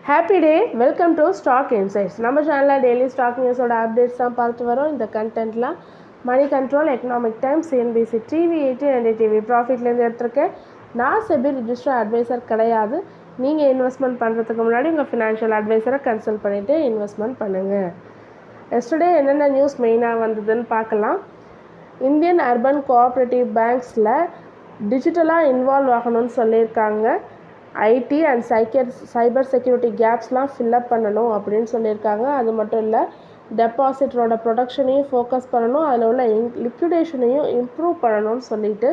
Happy day, welcome to stock insights. நம்ம சேனலில் daily stock நியூஸோட updates தான் பார்த்து வரோம். இந்த கண்டென்ட்லாம் Money Control, Economic Times, CNBC TV, 18 TV ப்ராஃபிட்லேருந்து எடுத்திருக்கேன். நான் செபி ரிஜிஸ்டர் அட்வைசர் கிடையாது. நீங்கள் இன்வெஸ்ட்மெண்ட் பண்ணுறதுக்கு முன்னாடி உங்கள் ஃபினான்ஷியல் அட்வைசரை கன்சல்ட் பண்ணிவிட்டு இன்வெஸ்ட்மெண்ட் பண்ணுங்கள். எஸ்டர்டே என்னென்ன நியூஸ் மெயினாக வந்ததுன்னு பார்க்கலாம். இந்தியன் அர்பன் கோஆப்ரேட்டிவ் பேங்க்ஸில் டிஜிட்டலாக இன்வால்வ் ஆகணும்னு சொல்லியிருக்காங்க. ஐடி அண்ட் சைபர் செக்யூரிட்டி கேப்ஸ்லாம் ஃபில்லப் பண்ணணும் அப்படின்னு சொல்லியிருக்காங்க. அது மட்டும் இல்லை, டெபாசிட்டரோட ப்ரொடக்ஷனையும் ஃபோக்கஸ் பண்ணணும், அதில் உள்ள லிக்விடேஷனையும் இம்ப்ரூவ் பண்ணணும்னு சொல்லிட்டு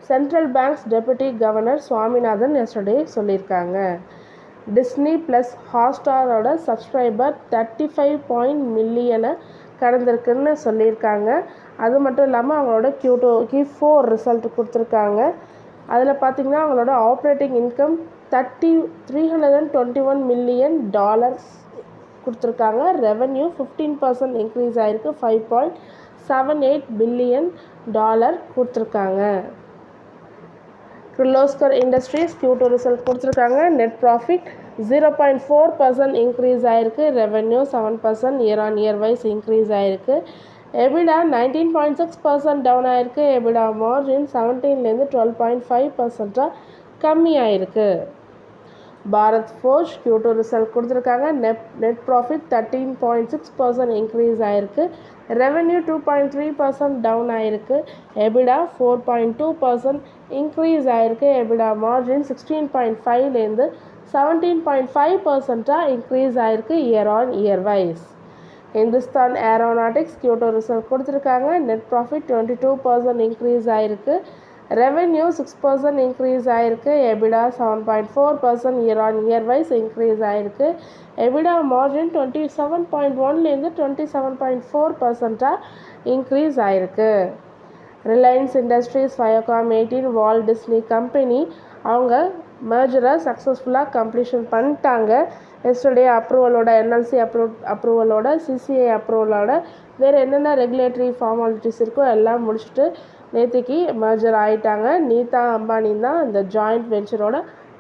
central banks deputy governor Swaminathan yesterday சொல்லியிருக்காங்க. டிஸ்னி ப்ளஸ் ஹாட்ஸ்டாரோட சப்ஸ்கிரைபர் 35 மில்லியனை கடந்திருக்குன்னு சொல்லியிருக்காங்க. அது மட்டும் இல்லாமல் அவங்களோட Q4 ரிசல்ட் கொடுத்துருக்காங்க. அதில் பார்த்திங்கன்னா அவங்களோட ஆப்ரேட்டிங் இன்கம் $321 மில்லியன் கொடுத்துருக்காங்க. ரெவன்யூ 15% இன்க்ரீஸ் ஆகிருக்கு, $5.78 பில்லியன் கொடுத்துருக்காங்க. கிர்லோஸ்கர் இண்டஸ்ட்ரீஸ் Q2 ரிசல்ட் கொடுத்துருக்காங்க. நெட் ப்ராஃபிட் 0.4% இன்க்ரீஸ் ஆகிருக்கு, revenue 7% year on year wise increase ஆகிருக்கு. எபிடா 19.6% டவுன் ஆகிருக்கு. எபிடா மார்ஜின் 17லேருந்து 12.5% கம்மியாயிருக்கு. பாரத் ஃபோர்ஜ் Q2 ரிசல்ட் கொடுத்துருக்காங்க. நெட் ப்ராஃபிட் 13.6% இன்க்ரீஸ் ஆகிருக்கு, ரெவன்யூ 2.3% டவுன் ஆகிருக்கு. எபிடா 4.2% இன்க்ரீஸ் ஆகிருக்கு. எபிடா மார்ஜின் 16.5லேருந்து 17.5% இன்க்ரீஸ் ஆகிருக்கு year on year wise. Hindustan aeronautics Q2 result கொடுத்துருக்காங்க. நெட் ப்ராஃபிட் 22% இன்க்ரீஸ் ஆகிருக்கு, ரெவன்யூ 6% இன்க்ரீஸ் ஆகிருக்கு. EBITDA 7.4% year on year wise increase ஆகிருக்கு. எபிடா மார்ஜின் 27.1லேருந்து 27.4% இன்க்ரீஸ் ஆகிருக்கு. Reliance industries, Viacom 18, Walt Disney company அவங்க மெர்ஜரை சக்ஸஸ்ஃபுல்லாக கம்ப்ளீஷன் பண்ணிட்டாங்க. எஸ்டர்டே அப்ரூவலோட என்எல்சி அப்ரூவலோட சிசிஐ அப்ரூவலோட வேறு என்னென்ன ரெகுலேட்டரி ஃபார்மாலிட்டிஸ் இருக்கோ எல்லாம் முடிச்சுட்டு நேற்றுக்கு மெர்ஜர் ஆகிட்டாங்க. நீதா அம்பானி தான் இந்த ஜாயிண்ட் வெஞ்சரோட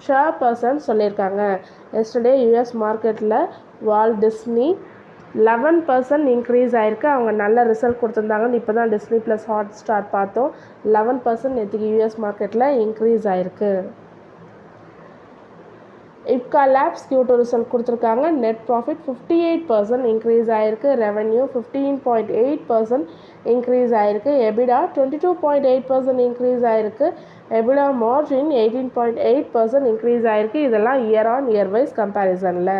சேர்பர்சன் சொல்லியிருக்காங்க. எஸ்டர்டே யூஎஸ் மார்க்கெட்டில் வால்ட் டிஸ்னி 11% இன்க்ரீஸ் ஆகிருக்கு. அவங்க நல்ல ரிசல்ட் கொடுத்துருந்தாங்கன்னு இப்போ தான் டிஸ்னி ப்ளஸ் ஹாட் ஸ்டார் பார்த்தோம். 11% நேற்றுக்கு யூஎஸ் மார்க்கெட்டில் இன்க்ரீஸ் ஆகிருக்கு. இப்கா லேப்ஸ் Q2 ரிசல்ட் கொடுத்துருக்காங்க. நெட் ப்ராஃபிட் 58% இன்க்ரீஸ் ஆகிருக்கு, ரெவன்யூ 15.8% இன்க்ரீஸ் ஆகிருக்கு. எபிடா 22.8% இன்க்ரீஸ் ஆகிருக்கு. எபிடா மார்ஜின் 18.8% இன்க்ரீஸ் ஆகிருக்கு. இதெல்லாம் இயர் ஆன் இயர் வைஸ் கம்பேரிசனில்.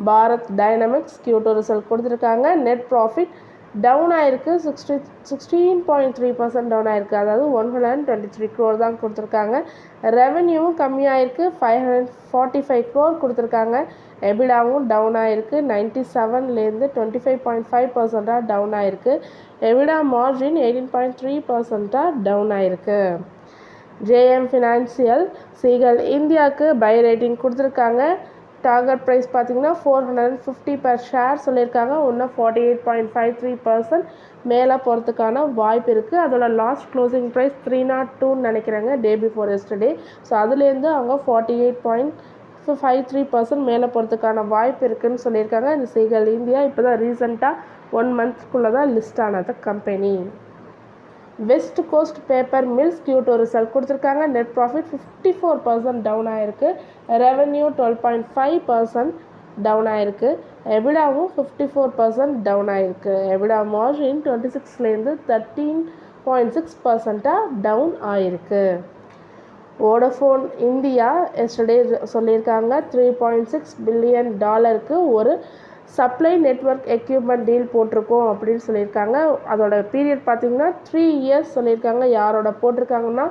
பாரத் டைனமிக்ஸ் Q2 ரிசல்ட் கொடுத்துருக்காங்க. நெட் ப்ராஃபிட் டவுன் ஆகிருக்கு, 16.3% டவுன் ஆகிருக்கு. அதாவது 123 crore தான் கொடுத்துருக்காங்க. ரெவன்யூவும் கம்மியாயிருக்கு, 545 crore கொடுத்துருக்காங்க. எபிடாவும் டவுன் ஆகிருக்கு, 97லேருந்து 25.5% டவுன் ஆகிருக்கு. எபிடா மார்ஜின் 18.3% டவுன் ஆகிருக்கு. ஜேஎம் ஃபினான்சியல் சீகல் இந்தியாவுக்கு பை ரேட்டிங் கொடுத்துருக்காங்க. டார்கெட் ப்ரைஸ் பார்த்திங்கன்னா 450 பர் ஷேர் சொல்லியிருக்காங்க. இன்னும் 48.53% மேலே போகிறதுக்கான வாய்ப்பு இருக்குது. அதோட லாஸ்ட் க்ளோசிங் ப்ரைஸ் 302ன்னு நினைக்கிறாங்க, டே பிஃபோர் எஸ்டர்டே. ஸோ அதுலேருந்து அவங்க 48.53% மேலே போகிறதுக்கான வாய்ப்பு இருக்குதுன்னு சொல்லியிருக்காங்க. இந்த சீகல் இந்தியா இப்போ தான் ரீசெண்டாக 1 monthக்குள்ளே தான் லிஸ்ட் ஆனது company. West coast paper mills Q2 result கொடுத்துருக்காங்க. நெட் ப்ராஃபிட் 54% டவுன் ஆகிருக்கு, ரெவன்யூ 12.5% டவுன் ஆகிருக்கு. எபிடாவும் 54% டவுன் ஆகிருக்கு. எபிடா மார்ஜின் 26லேருந்து 13.6% டவுன் ஆகிருக்கு. வோடஃபோன் இந்தியா எஸ்டர்டே சொல்லியிருக்காங்க $3.6 பில்லியன் ஒரு சப்ளை நெட்வொர்க் எக்யூப்மெண்ட் டீல் போட்டிருக்கோம் அப்படின்னு சொல்லியிருக்காங்க. அதோட பீரியட் பார்த்திங்கன்னா 3 years சொல்லியிருக்காங்க. யாரோட போட்டிருக்காங்கன்னா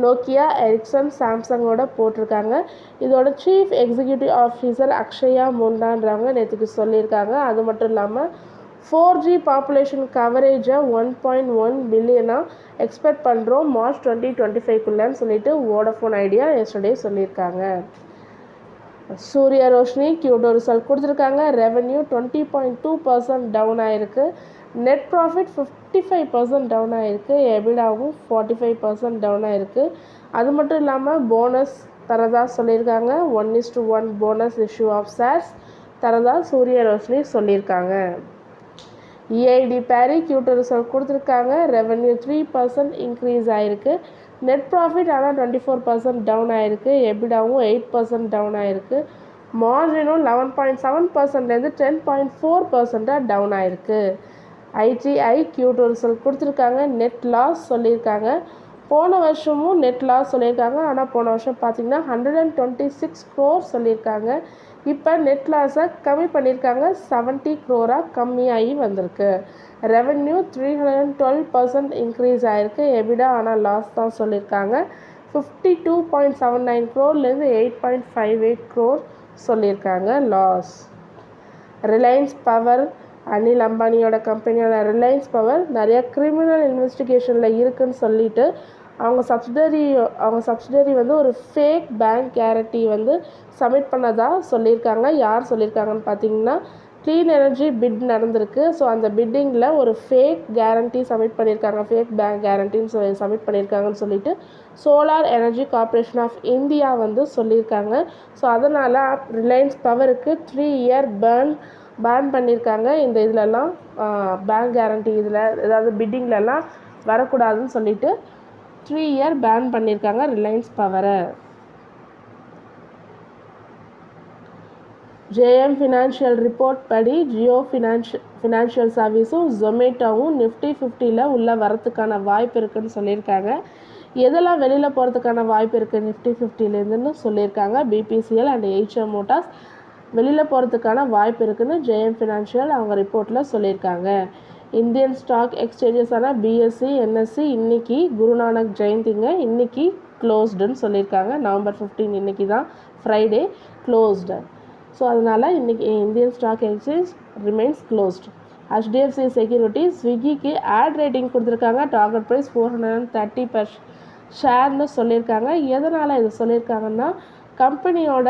நோக்கியா, எரிக்சன், சாம்சங்கோட போட்டிருக்காங்க. இதோட சீஃப் எக்ஸிக்யூட்டிவ் ஆஃபீஸர் அக்ஷயா முண்டான்றவங்க நேற்றுக்கு சொல்லியிருக்காங்க. அது மட்டும் இல்லாமல் 4G பாப்புலேஷன் கவரேஜை 1.1 பில்லியனாக எக்ஸ்பெக்ட் பண்ணுறோம் மார்ச் 2025க்குள்ளேன்னு சொல்லிட்டு வோடஃபோன் ஐடியா எஸ்டர்டே சொல்லியிருக்காங்க. சூர்யா ரோஷினி Q2 ரிசல்ட் கொடுத்துருக்காங்க. ரெவன்யூ 20.2% டவுன் ஆகிருக்கு, நெட் ப்ராஃபிட் 55% டவுன் ஆகிருக்கு. எபிடாவும் 45% டவுன் ஆகிருக்கு. அது மட்டும் இல்லாமல் போனஸ் தரதா சொல்லியிருக்காங்க. 1:1 போனஸ் இஷ்யூ ஆஃப் ஷேர்ஸ் தரதா சூரிய ரோஷினி சொல்லியிருக்காங்க. EID பேரி Q2 ரிசல்ட் கொடுத்துருக்காங்க. ரெவென்யூ 3% இன்க்ரீஸ் ஆகிருக்கு. நெட் ப்ராஃபிட் ஆனால் 24% டவுன் ஆகிருக்கு. எபிடாவும் 8% டவுன் ஆகிருக்கு. மார்ஜினும் 11.7%லேருந்து 10.4% டவுன் ஆகிருக்கு. ITI Q2 ரிசல்ட் கொடுத்துருக்காங்க. நெட் லாஸ் சொல்லியிருக்காங்க. போன வருஷமும் நெட் லாஸ் சொல்லியிருக்காங்க. ஆனால் போன வருஷம் பார்த்திங்கன்னா 126 crore சொல்லியிருக்காங்க. இப்போ நெட் லாஸை கம்மி பண்ணியிருக்காங்க. 70 crore கம்மியாகி வந்திருக்கு. ரெவென்யூ 312% இன்க்ரீஸ் ஆகிருக்கு. எபிடா ஆனால் லாஸ் தான் சொல்லியிருக்காங்க. 52.79 crore-லேருந்து 8.58 crore சொல்லியிருக்காங்க லாஸ். ரிலையன்ஸ் பவர் அனில் அம்பானியோட கம்பெனியோட ரிலையன்ஸ் பவர் நிறைய கிரிமினல் இன்வெஸ்டிகேஷனில் இருக்குதுன்னு சொல்லிட்டு அவங்க சப்சிடரி வந்து ஒரு ஃபேக் பேங்க் கேரண்டி வந்து சப்மிட் பண்ணதாக சொல்லியிருக்காங்க. யார் சொல்லியிருக்காங்கன்னு பார்த்தீங்கன்னா க்ளீன் எனர்ஜி பிட் நடந்திருக்கு. ஸோ அந்த பிட்டிங்கில் ஒரு ஃபேக் கேரண்டி சப்மிட் பண்ணியிருக்காங்க. ஃபேக் பேங்க் கேரண்டின்னு சப்மிட் பண்ணியிருக்காங்கன்னு சொல்லிட்டு solar energy corporation of India வந்து சொல்லியிருக்காங்க. ஸோ அதனால் ரிலையன்ஸ் பவருக்கு 3 year பேன் பண்ணியிருக்காங்க. இந்த இதிலெல்லாம் பேங்க் கேரண்டி இதில் ஏதாவது பிட்டிங்லலாம் வரக்கூடாதுன்னு சொல்லிட்டு 3 year பேன் பண்ணியிருக்காங்க ரிலையன்ஸ் பவரை. JM ஃபினான்ஷியல் ரிப்போர்ட் படி ஜியோ ஃபினான்ஷியல் சர்வீஸும் ஜொமேட்டோவும் நிஃப்டி 50ல் உள்ள வரத்துக்கான வாய்ப்பு இருக்குதுன்னு சொல்லியிருக்காங்க. எதெல்லாம் வெளியில் போகிறதுக்கான வாய்ப்பு இருக்குது நிஃப்டி 50லேருந்துன்னு சொல்லியிருக்காங்க. BPCL அண்ட் HM மோட்டார்ஸ் வெளியில் போகிறதுக்கான வாய்ப்பு இருக்குதுன்னு JM ஃபினான்ஷியல் அவங்க ரிப்போர்ட்டில் சொல்லியிருக்காங்க. இந்தியன் ஸ்டாக் எக்ஸ்சேஞ்சஸான BSE NSE இன்றைக்கி குருநானக் ஜெயந்திங்க இன்றைக்கி க்ளோஸ்டுன்னு சொல்லியிருக்காங்க. நவம்பர் 15 இன்றைக்கி தான் ஃப்ரைடே க்ளோஸ்டு. ஸோ அதனால் இன்றைக்கி Indian stock exchange remains closed. HDFC securities ஸ்விக்கிக்கு ஆட் ரேட்டிங் கொடுத்துருக்காங்க. டார்கெட் ப்ரைஸ் 430 per ஷேர்னு சொல்லியிருக்காங்க. எதனால் இது சொல்லியிருக்காங்கன்னா கம்பெனியோட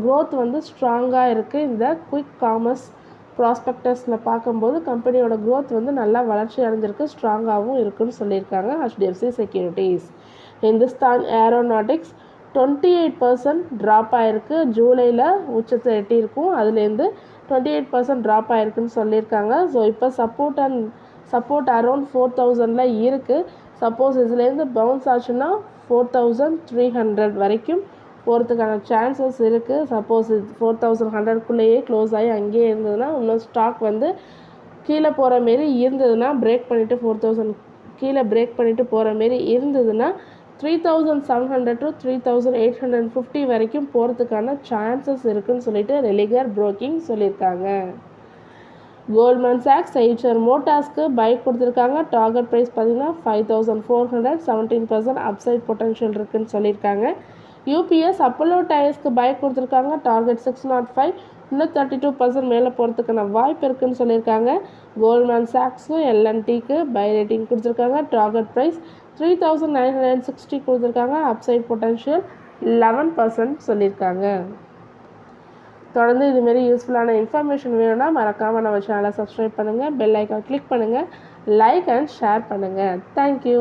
க்ரோத் வந்து ஸ்ட்ராங்காக இருக்குது. இந்த குயிக் காமர்ஸ் ப்ராஸ்பெக்டஸில் பார்க்கும்போது கம்பெனியோட க்ரோத் வந்து நல்லா வளர்ச்சி அடைஞ்சிருக்கு, ஸ்ட்ராங்காகவும் இருக்குதுன்னு சொல்லியிருக்காங்க HDFC securities. Hindustan aeronautics 28% drop ஆகிருக்கு. ஜூலையில் உச்சத்தை எட்டியிருக்கும், அதுலேருந்து 28% ட்ராப் ஆகிருக்குன்னு சொல்லியிருக்காங்க. ஸோ இப்போ சப்போர்ட் அரௌண்ட் 4000 இருக்குது. சப்போஸ் இதுலேருந்து பவுன்ஸ் ஆச்சுன்னா 4300 வரைக்கும் போகிறதுக்கான சான்சஸ் இருக்குது. சப்போஸ் 4100க்குள்ளேயே க்ளோஸ் ஆகி அங்கேயே இருந்ததுன்னா இன்னும் ஸ்டாக் வந்து கீழே போகிற மாரி இருந்ததுன்னா பிரேக் பண்ணிவிட்டு போகிற மாரி இருந்ததுன்னா 3700 to 3850 வரைக்கும் போகிறதுக்கான சான்சஸ் இருக்குதுன்னு சொல்லிட்டு ரெலிகர் புரோக்கிங் சொல்லியிருக்காங்க. கோல்ட்மேன் சாக்ஸ் HR மோட்டார்ஸ்க்கு பை கொடுத்துருக்காங்க. டார்கெட் ப்ரைஸ் பார்த்திங்கன்னா 5400, 17% அப்சைட் பொட்டன்ஷியல் இருக்குதுன்னு சொல்லியிருக்காங்க. UPS அப்போலோ டயர்ஸ்க்கு பை கொடுத்துருக்காங்க. டார்கெட் 605, இன்னும் 32% மேலே போகிறதுக்கான வாய்ப்பு இருக்குதுன்னு சொல்லியிருக்காங்க. கோல்ட்மேன் சாக்ஸும் LNTக்கு பை ரேட்டிங் கொடுத்துருக்காங்க. டார்கெட் ப்ரைஸ் 3960 கொடுத்துருக்காங்க. அப்சைட் பொட்டன்ஷியல் 11% சொல்லியிருக்காங்க. தொடர்ந்து இதுமாரி யூஸ்ஃபுல்லான இன்ஃபர்மேஷன் வேணும்னா மறக்காமல் நம்ம சேனலை சப்ஸ்கிரைப் பண்ணுங்கள், பெல் ஐக்கான் கிளிக் பண்ணுங்கள், லைக் அண்ட் ஷேர் பண்ணுங்கள். தேங்க்யூ.